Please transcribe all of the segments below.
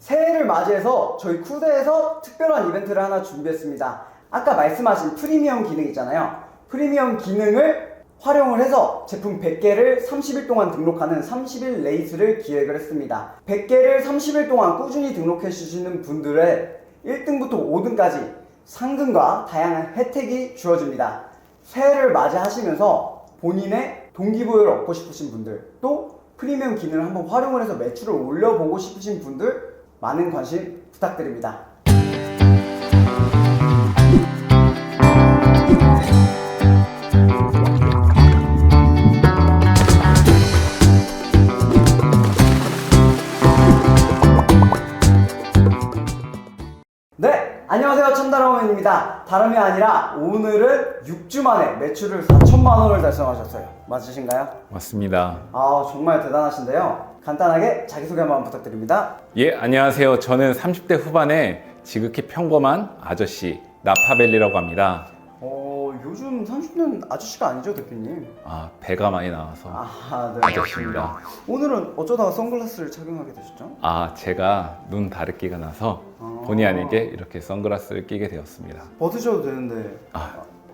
새해를 맞이해서 저희 쿠데에서 특별한 이벤트를 하나 준비했습니다. 아까 말씀하신 프리미엄 기능 있잖아요. 프리미엄 기능을 활용을 해서 제품 100개를 30일 동안 등록하는 30일 레이스를 기획을 했습니다. 100개를 30일 동안 꾸준히 등록해 주시는 분들의 1등부터 5등까지 상금과 다양한 혜택이 주어집니다. 새해를 맞이하시면서 본인의 동기부여를 얻고 싶으신 분들, 또 프리미엄 기능을 한번 활용을 해서 매출을 올려보고 싶으신 분들 많은 관심 부탁드립니다. 네, 안녕하세요. 천다라오맨입니다. 다름이 아니라 오늘은 6주 만에 매출을 4천만 원을 달성하셨어요. 맞으신가요? 맞습니다. 아, 정말 대단하신데요. 간단하게 자기소개 한번 부탁드립니다. 예, 안녕하세요. 저는 30대 후반의 지극히 평범한 아저씨 나파벨리라고 합니다. 요즘 30년 아저씨가 아니죠, 대표님? 배가 많이 나와서 네, 아저씨입니다. 맞습니다. 오늘은 어쩌다가 선글라스를 착용하게 되셨죠? 제가 눈 다래끼가 나서 본의 아니게 이렇게 선글라스를 끼게 되었습니다. 벗으셔도 되는데.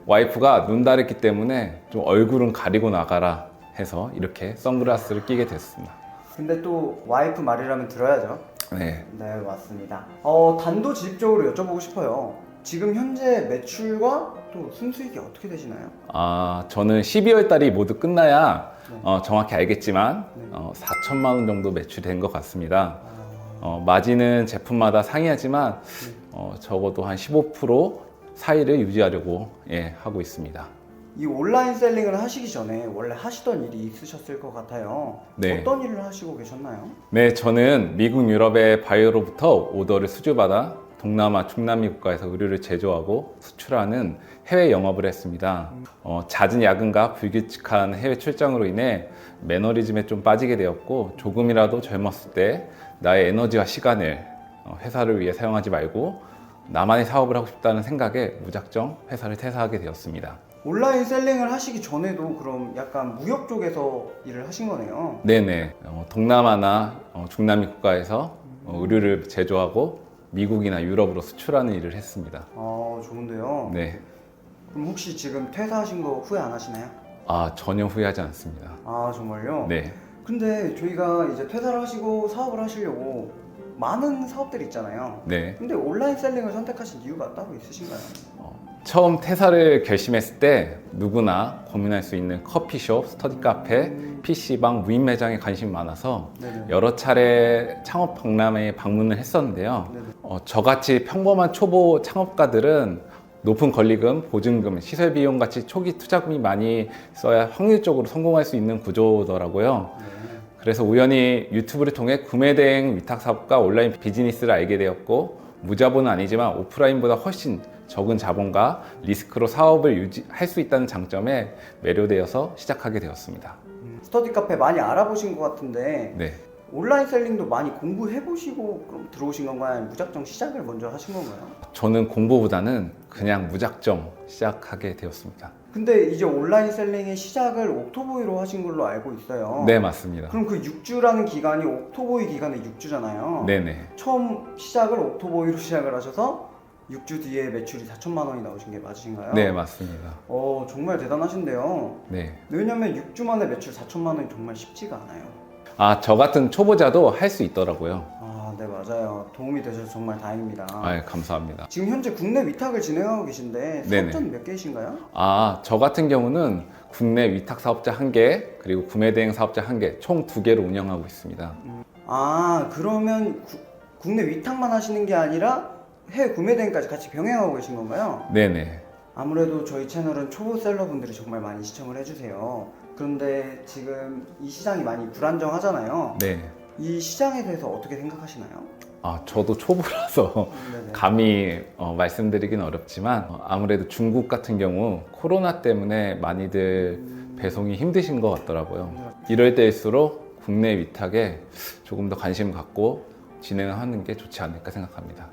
와이프가 눈 다랬기 때문에 좀 얼굴은 가리고 나가라 해서 이렇게 선글라스를 끼게 됐습니다. 근데 또 와이프 말이라면 들어야죠. 네. 네, 맞습니다. 단도직입적으로 여쭤보고 싶어요. 지금 현재 매출과 또 순수익이 어떻게 되시나요? 저는 12월 달이 모두 끝나야 정확히 알겠지만 네. 4천만 원 정도 매출된 것 같습니다. 마진은 제품마다 상이하지만 적어도 한 15% 사이를 유지하려고 하고 있습니다. 이 온라인 셀링을 하시기 전에 원래 하시던 일이 있으셨을 것 같아요. 네. 어떤 일을 하시고 계셨나요? 네, 저는 미국, 유럽의 바이어로부터 오더를 수주받아 동남아, 중남미 국가에서 의류를 제조하고 수출하는 해외 영업을 했습니다. 잦은 야근과 불규칙한 해외 출장으로 인해 매너리즘에 좀 빠지게 되었고, 조금이라도 젊었을 때 나의 에너지와 시간을 회사를 위해 사용하지 말고 나만의 사업을 하고 싶다는 생각에 무작정 회사를 퇴사하게 되었습니다. 온라인 셀링을 하시기 전에도 그럼 약간 무역 쪽에서 일을 하신 거네요. 네네. 동남아나 중남미 국가에서 의류를 제조하고 미국이나 유럽으로 수출하는 일을 했습니다. 좋은데요. 네. 그럼 혹시 지금 퇴사하신 거 후회 안 하시나요? 전혀 후회하지 않습니다. 정말요? 네. 근데 저희가 이제 퇴사를 하시고 사업을 하시려고 많은 사업들이 있잖아요. 네. 근데 온라인 셀링을 선택하신 이유가 따로 있으신가요? 처음 퇴사를 결심했을 때 누구나 고민할 수 있는 커피숍, 스터디 카페, PC방, 무인 매장에 관심이 많아서 네네. 여러 차례 창업 박람회에 방문을 했었는데요. 네네. 저같이 평범한 초보 창업가들은 높은 권리금, 보증금, 시설 비용 같이 초기 투자금이 많이 써야 확률적으로 성공할 수 있는 구조더라고요. 네. 그래서 우연히 유튜브를 통해 구매 대행 위탁 사업과 온라인 비즈니스를 알게 되었고, 무자본은 아니지만 오프라인보다 훨씬 적은 자본과 리스크로 사업을 유지할 수 있다는 장점에 매료되어서 시작하게 되었습니다. 스터디 카페 많이 알아보신 것 같은데 네. 온라인 셀링도 많이 공부해보시고 그럼 들어오신 건가요? 아니면 무작정 시작을 먼저 하신 건가요? 저는 공부보다는 그냥 무작정 시작하게 되었습니다. 근데 이제 온라인 셀링의 시작을 옥토보이로 하신 걸로 알고 있어요. 네, 맞습니다. 그럼 그 6주라는 기간이 옥토보이 기간의 6주잖아요. 네네. 처음 시작을 옥토보이로 시작을 하셔서 6주 뒤에 매출이 4천만 원이 나오신 게 맞으신가요? 네, 맞습니다. 정말 대단하신데요. 네. 왜냐면 6주 만에 매출 4천만 원이 정말 쉽지가 않아요. 저 같은 초보자도 할 수 있더라고요. 네, 맞아요. 도움이 되셔서 정말 다행입니다. 감사합니다. 지금 현재 국내 위탁을 진행하고 계신데 네네. 사업자는 몇 개이신가요? 저 같은 경우는 국내 위탁 사업자 1개, 그리고 구매 대행 사업자 1개, 총 2개로 운영하고 있습니다. 그러면 국내 위탁만 하시는 게 아니라 해외 구매 대행까지 같이 병행하고 계신 건가요? 네네. 아무래도 저희 채널은 초보 셀러분들이 정말 많이 시청을 해주세요. 그런데 지금 이 시장이 많이 불안정하잖아요. 네. 이 시장에 대해서 어떻게 생각하시나요? 저도 초보라서 네네. 감히 말씀드리긴 어렵지만 아무래도 중국 같은 경우 코로나 때문에 많이들 배송이 힘드신 것 같더라고요. 이럴 때일수록 국내 위탁에 조금 더 관심 갖고 진행하는 게 좋지 않을까 생각합니다.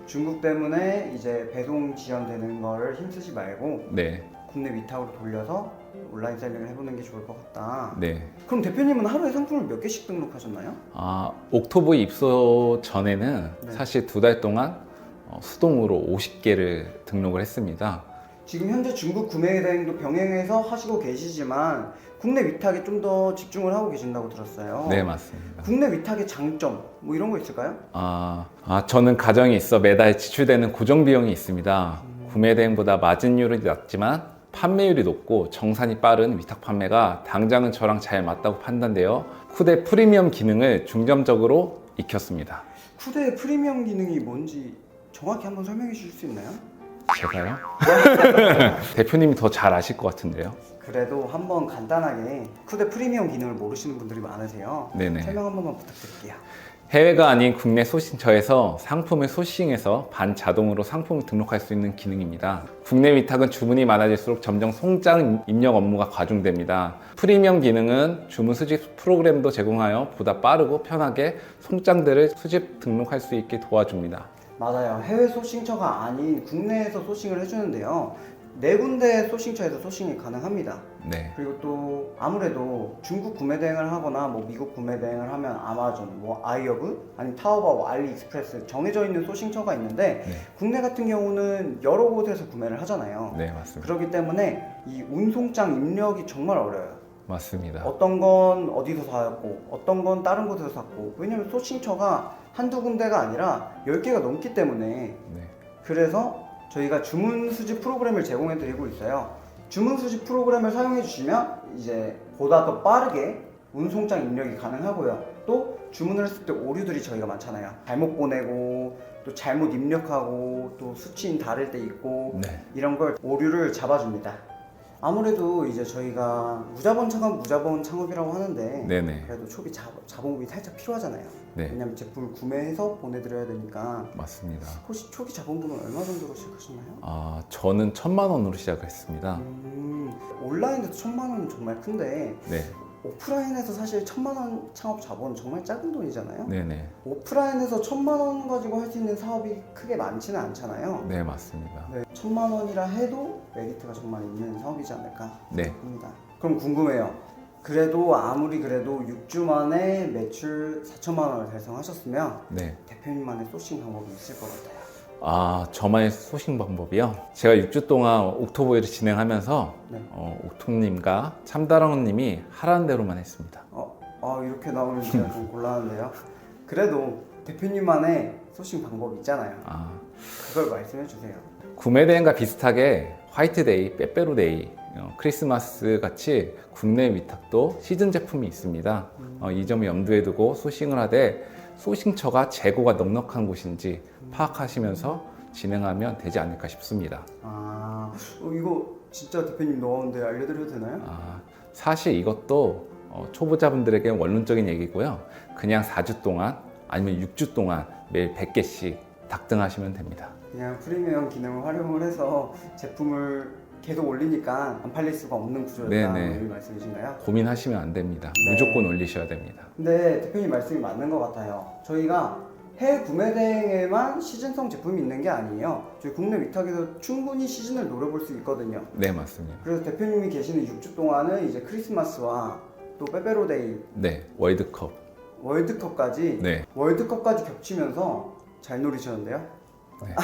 중국 때문에 이제 배송 지연되는 거를 힘쓰지 말고 네. 국내 위탁으로 돌려서 온라인 셀링을 해보는 게 좋을 것 같다. 네. 그럼 대표님은 하루에 상품을 몇 개씩 등록하셨나요? 옥토버 입소 전에는 네. 사실 2달 동안 수동으로 50개를 등록을 했습니다. 지금 현재 중국 구매 대행도 병행해서 하시고 계시지만 국내 위탁에 좀 더 집중을 하고 계신다고 들었어요. 네, 맞습니다. 국내 위탁의 장점 뭐 이런 거 있을까요? 저는 가정이 있어 매달 지출되는 고정 비용이 있습니다. 구매 대행보다 마진율이 낮지만 판매율이 높고 정산이 빠른 위탁 판매가 당장은 저랑 잘 맞다고 판단되어 쿠데 프리미엄 기능을 중점적으로 익혔습니다. 쿠데의 프리미엄 기능이 뭔지 정확히 한번 설명해 주실 수 있나요? 제가요? 대표님이 더 잘 아실 것 같은데요. 그래도 한번 간단하게 쿠데 프리미엄 기능을 모르시는 분들이 많으세요. 네네. 설명 한 번만 부탁드릴게요. 해외가 아닌 국내 소싱처에서 상품을 소싱해서 반자동으로 상품을 등록할 수 있는 기능입니다. 국내 위탁은 주문이 많아질수록 점점 송장 입력 업무가 과중됩니다. 프리미엄 기능은 주문 수집 프로그램도 제공하여 보다 빠르고 편하게 송장들을 수집 등록할 수 있게 도와줍니다. 맞아요. 해외 소싱처가 아닌 국내에서 소싱을 해주는데요. 네 군데 소싱처에서 소싱이 가능합니다. 네. 그리고 또 아무래도 중국 구매 대행을 하거나 뭐 미국 구매 대행을 하면 아마존, 뭐 아이허브, 아니면 타오바오, 알리익스프레스 정해져 있는 소싱처가 있는데 네. 국내 같은 경우는 여러 곳에서 구매를 하잖아요. 네, 맞습니다. 그렇기 때문에 이 운송장 입력이 정말 어려워요. 맞습니다. 어떤 건 어디서 사왔고 어떤 건 다른 곳에서 샀고, 왜냐면 소싱처가 한두 군데가 아니라 10개가 넘기 때문에. 네. 그래서 저희가 주문 수집 프로그램을 제공해 드리고 있어요. 주문 수집 프로그램을 사용해 주시면 이제 보다 더 빠르게 운송장 입력이 가능하고요. 또 주문을 했을 때 오류들이 저희가 많잖아요. 잘못 보내고 또 잘못 입력하고 또 수치인 다를 때 있고 네. 이런 걸 오류를 잡아줍니다. 아무래도 이제 저희가 무자본 창업이라고 하는데 네네. 그래도 초기 자본금이 살짝 필요하잖아요. 네. 왜냐면 제품을 구매해서 보내드려야 되니까. 맞습니다. 혹시 초기 자본금은 얼마 정도로 시작하셨나요? 저는 1,000만 원으로 시작했습니다. 온라인에서 1,000만 원은 정말 큰데 네. 오프라인에서 사실 1,000만 원 창업 자본은 정말 작은 돈이잖아요. 네네. 오프라인에서 1,000만 원 가지고 할 수 있는 사업이 크게 많지는 않잖아요. 네, 맞습니다. 네, 1,000만 원이라 해도 메리트가 정말 있는 사업이지 않을까 네. 합니다. 그럼 궁금해요. 그래도 아무리 그래도 6주 만에 매출 4천만 원을 달성하셨으면 네. 대표님만의 소싱 방법이 있을 것 같아요. 저만의 소싱 방법이요. 제가 6주 동안 옥토버를 진행하면서 네. 옥토님과 참다랑님이 하라는 대로만 했습니다. 이렇게 나오면 제가 좀 곤란한데요. 그래도 대표님만의 소싱 방법이 있잖아요. 그걸 말씀해 주세요. 구매 대행과 비슷하게 화이트데이, 빼빼로데이, 크리스마스 같이 국내 위탁도 시즌 제품이 있습니다. 이 점을 염두에 두고 소싱을 하되 소싱처가 재고가 넉넉한 곳인지 파악하시면서 진행하면 되지 않을까 싶습니다. 이거 진짜 대표님 노하우인데 알려드려도 되나요? 사실 이것도 초보자분들에게 원론적인 얘기고요. 그냥 4주 동안 아니면 6주 동안 매일 100개씩 닥등하시면 됩니다. 그냥 프리미엄 기능을 활용을 해서 제품을 계속 올리니까 안 팔릴 수가 없는 구조였다. 네네. 이런 말씀이신가요? 고민하시면 안 됩니다. 네. 무조건 올리셔야 됩니다. 근데 대표님 말씀이 맞는 것 같아요. 저희가 해외 구매 대행에만 시즌성 제품이 있는 게 아니에요. 저희 국내 위탁에서 충분히 시즌을 노려볼 수 있거든요. 네, 맞습니다. 그래서 대표님이 계시는 6주 동안은 이제 크리스마스와 또 빼빼로데이, 네, 월드컵까지 네. 월드컵까지 겹치면서 잘 노리셨는데요. 네.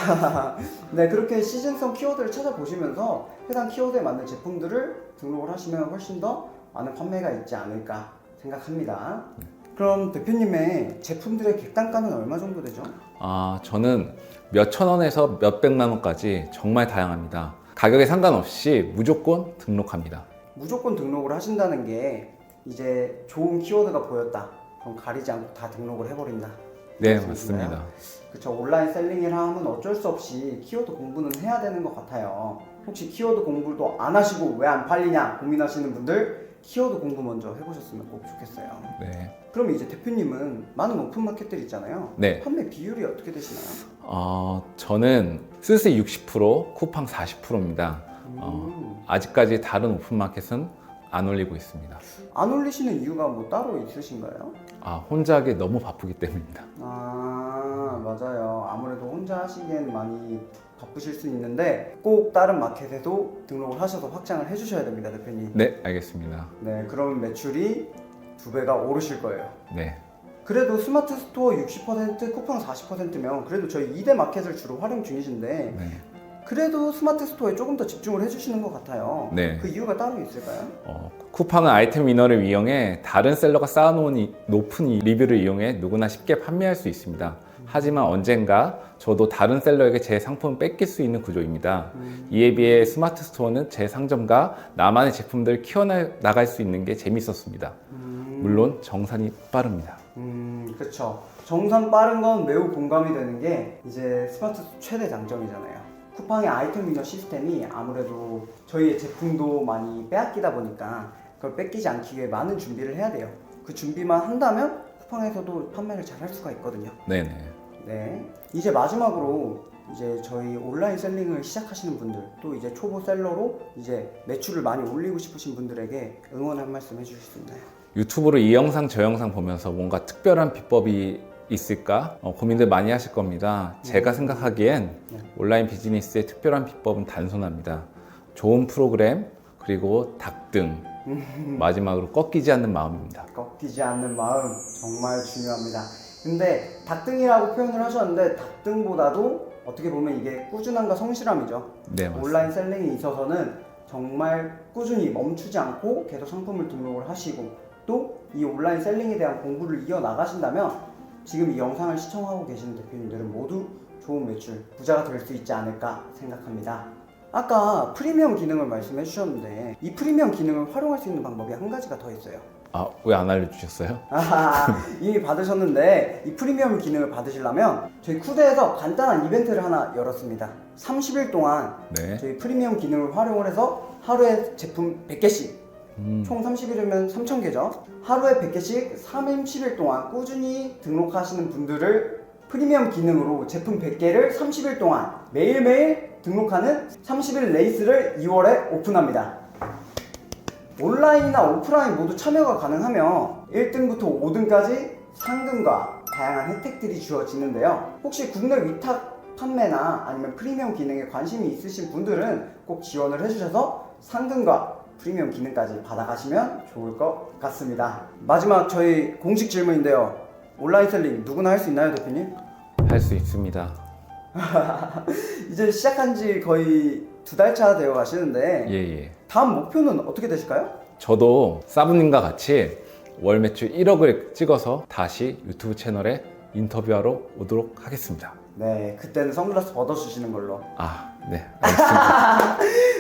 네, 그렇게 시즌성 키워드를 찾아보시면서 해당 키워드에 맞는 제품들을 등록을 하시면 훨씬 더 많은 판매가 있지 않을까 생각합니다. 그럼 대표님의 제품들의 객단가는 얼마 정도 되죠? 저는 몇천 원에서 몇백만 원까지 정말 다양합니다. 가격에 상관없이 무조건 등록합니다. 무조건 등록을 하신다는 게 이제 좋은 키워드가 보였다. 그럼 가리지 않고 다 등록을 해버린다. 네, 맞습니다. 그쵸, 온라인 셀링이라 하면 어쩔 수 없이 키워드 공부는 해야 되는 것 같아요. 혹시 키워드 공부도 안 하시고 왜 안 팔리냐 고민하시는 분들 키워드 공부 먼저 해보셨으면 꼭 좋겠어요. 네. 그럼 이제 대표님은 많은 오픈마켓들 있잖아요. 네. 판매 비율이 어떻게 되시나요? 저는 스스 60%, 쿠팡 40%입니다. 아직까지 다른 오픈마켓은 안 올리고 있습니다. 안 올리시는 이유가 뭐 따로 있으신가요? 혼자 하기 너무 바쁘기 때문입니다. 맞아요. 맞아요. 아무래도 혼자 하시기엔 많이 바쁘실 수 있는데 꼭 다른 마켓에도 등록을 하셔서 확장을 해주셔야 됩니다, 대표님. 네, 알겠습니다. 네, 그러면 매출이 2배가 오르실 거예요. 네. 그래도 스마트 스토어 60%, 쿠팡 40%면 그래도 저희 2대 마켓을 주로 활용 중이신데 네. 그래도 스마트 스토어에 조금 더 집중을 해주시는 것 같아요. 네. 그 이유가 따로 있을까요? 쿠팡은 아이템 위너를 이용해 다른 셀러가 쌓아놓은 높은 리뷰를 이용해 누구나 쉽게 판매할 수 있습니다. 하지만 언젠가 저도 다른 셀러에게 제 상품을 뺏길 수 있는 구조입니다. 이에 비해 스마트 스토어는 제 상점과 나만의 제품들을 키워나갈 수 있는 게 재밌었습니다. 물론 정산이 빠릅니다. 그렇죠. 정산 빠른 건 매우 공감이 되는 게 이제 스마트 스토어 최대 장점이잖아요. 쿠팡의 아이템 위너 시스템이 아무래도 저희의 제품도 많이 빼앗기다 보니까 그걸 뺏기지 않기 위해 많은 준비를 해야 돼요. 그 준비만 한다면 쿠팡에서도 판매를 잘 할 수가 있거든요. 네네. 네. 이제 마지막으로 이제 저희 온라인 셀링을 시작하시는 분들 또 이제 초보 셀러로 이제 매출을 많이 올리고 싶으신 분들에게 응원 한 말씀 해주실 수 있나요? 유튜브로 이 영상 저 영상 보면서 뭔가 특별한 비법이 있을까 고민들 많이 하실 겁니다. 제가 생각하기엔 온라인 비즈니스의 특별한 비법은 단순합니다. 좋은 프로그램 그리고 닭등 마지막으로 꺾이지 않는 마음입니다. 꺾이지 않는 마음 정말 중요합니다. 근데 닭등이라고 표현을 하셨는데 닭등보다도 어떻게 보면 이게 꾸준함과 성실함이죠. 네, 맞습니다. 온라인 셀링에 있어서는 정말 꾸준히 멈추지 않고 계속 상품을 등록을 하시고 또 이 온라인 셀링에 대한 공부를 이어나가신다면 지금 이 영상을 시청하고 계시는 대표님들은 모두 좋은 매출, 부자가 될 수 있지 않을까 생각합니다. 아까 프리미엄 기능을 말씀해 주셨는데 이 프리미엄 기능을 활용할 수 있는 방법이 한 가지가 더 있어요. 왜 안 알려주셨어요? 이미 받으셨는데 이 프리미엄 기능을 받으시려면 저희 쿠데에서 간단한 이벤트를 하나 열었습니다. 30일 동안 네. 저희 프리미엄 기능을 활용을 해서 하루에 제품 100개씩 총 30일이면 3,000개죠. 하루에 100개씩 30일 동안 꾸준히 등록하시는 분들을 프리미엄 기능으로 제품 100개를 30일 동안 매일매일 등록하는 30일 레이스를 2월에 오픈합니다. 온라인이나 오프라인 모두 참여가 가능하며 1등부터 5등까지 상금과 다양한 혜택들이 주어지는데요. 혹시 국내 위탁 판매나 아니면 프리미엄 기능에 관심이 있으신 분들은 꼭 지원을 해주셔서 상금과 프리미엄 기능까지 받아가시면 좋을 것 같습니다. 마지막 저희 공식 질문인데요. 온라인 셀링 누구나 할 수 있나요, 대표님? 할 수 있습니다. 이제 시작한 지 거의 2달 차 되어 가시는데 예. 다음 목표는 어떻게 되실까요? 저도 사부님과 같이 월 매출 1억을 찍어서 다시 유튜브 채널에 인터뷰하러 오도록 하겠습니다. 네, 그때는 선글라스 벗어주시는 걸로. 네, 알겠습니다.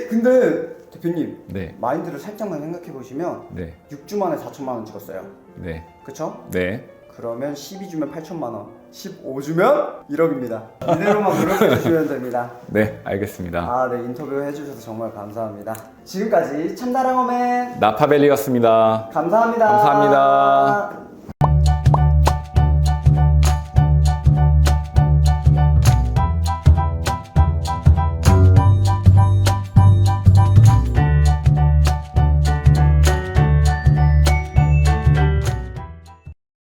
근데 대표님, 네, 마인드를 살짝만 생각해 보시면 네, 6주 만에 4천만 원 찍었어요. 네, 그쵸? 네. 그러면 12주면 8천만 원, 15주면 1억입니다. 이대로만 노력해 주시면 됩니다. 네, 알겠습니다. 네, 인터뷰 해주셔서 정말 감사합니다. 지금까지 참다랑어맨 나파벨리였습니다. 감사합니다. 감사합니다.